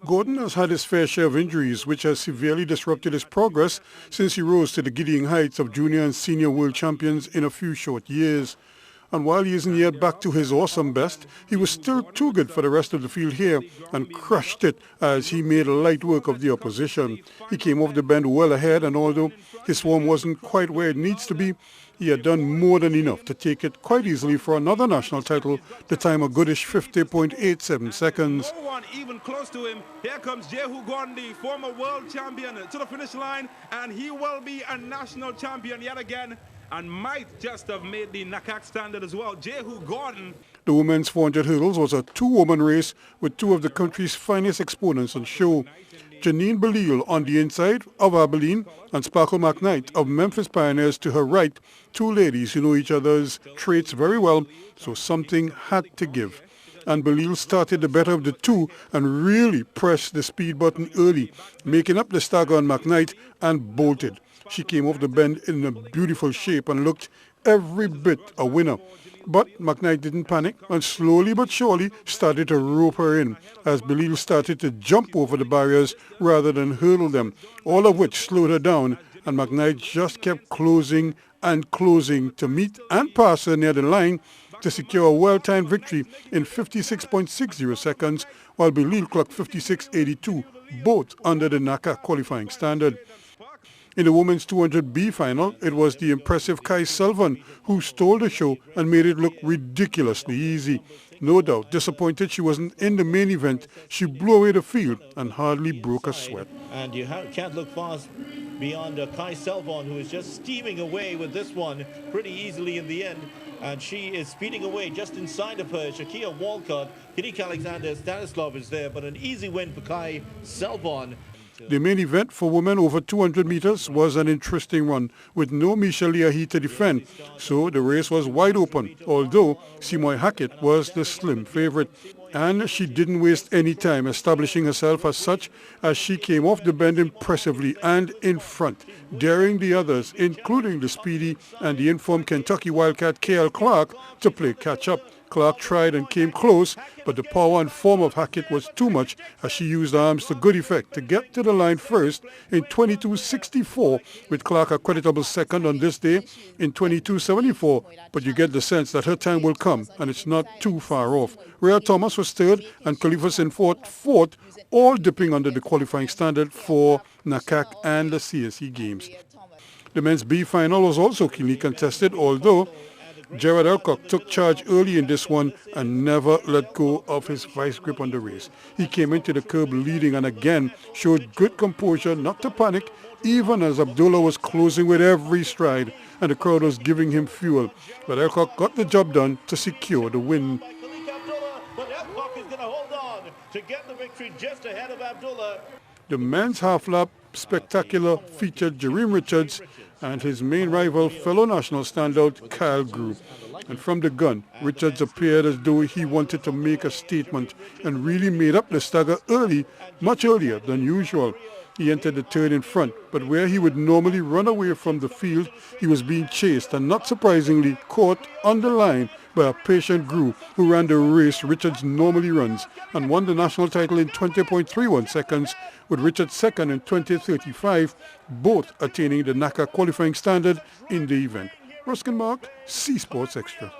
Gordon has had his fair share of injuries, which has severely disrupted his progress since he rose to the giddying heights of junior and senior world champions in a few short years. And while he isn't yet back to his awesome best, he was still too good for the rest of the field here and crushed it as he made light work of the opposition. He came off the bend well ahead, and although his form wasn't quite where it needs to be, he had done more than enough to take it quite easily for another national title, the time a goodish 50.87 seconds. No one even close to him. Here comes Jehue Gordon, the former world champion, to the finish line, and he will be a national champion yet again, and might just have made the NAAA standard as well. Jehue Gordon. The women's 400 hurdles was a two-woman race with two of the country's finest exponents on show. Janine Belial on the inside of Abilene and Sparkle McKnight of Memphis Pioneers to her right, two ladies who know each other's traits very well, so something had to give. And Belial started the better of the two and really pressed the speed button early, making up the stagger on McKnight and bolted. She came off the bend in a beautiful shape and looked every bit a winner. But McKnight didn't panic and slowly but surely started to rope her in as Belial started to jump over the barriers rather than hurdle them, all of which slowed her down, and McKnight just kept closing and closing to meet and pass her near the line to secure a well-timed victory in 56.60 seconds, while Belial clocked 56.82, both under the NAAA qualifying standard. In the women's 200B final, it was the impressive Kai Sullivan who stole the show and made it look ridiculously easy. No doubt disappointed she wasn't in the main event, she blew away the field and hardly broke a sweat. And you can't look fast beyond Kai Sullivan, who is just steaming away with this one pretty easily in the end. And she is speeding away just inside of her. Shakia Walcott, Kinik Alexander Stanislav is there, but an easy win for Kai Sullivan. The main event for women over 200 meters was an interesting one, with no Michelle Leahy to defend, so the race was wide open, although Seymour Hackett was the slim favorite. And she didn't waste any time establishing herself as such, as she came off the bend impressively and in front, daring the others, including the speedy and the informed Kentucky Wildcat K.L. Clark, to play catch-up. Clark tried and came close, but the power and form of Hackett was too much as she used her arms to good effect to get to the line first in 22.64, with Clark a creditable second on this day in 22.74, but you get the sense that her time will come and it's not too far off. Rhea Thomas was third and Khalifa fourth, all dipping under the qualifying standard for NAAC and the CSE Games. The men's B final was also keenly contested, although Gerard Elcock took charge early in this one and never let go of his vice grip on the race. He came into the curb leading and again showed good composure not to panic, even as Abdullah was closing with every stride and the crowd was giving him fuel. But Elcock got the job done to secure the win. But Elcock is going to hold on to get the victory just ahead of Abdullah. The men's half-lap spectacular featured Jereem Richards and his main rival, fellow national standout Kyle Greaux. And from the gun, Richards appeared as though he wanted to make a statement and really made up the stagger early, much earlier than usual. He entered the turn in front, but where he would normally run away from the field, he was being chased and not surprisingly caught on the line by a patient Greaux who ran the race Richards normally runs and won the national title in 20.31 seconds, with Richards second in 20.35, both attaining the NAAA qualifying standard in the event. Ruskin Mark, C Sports Extra.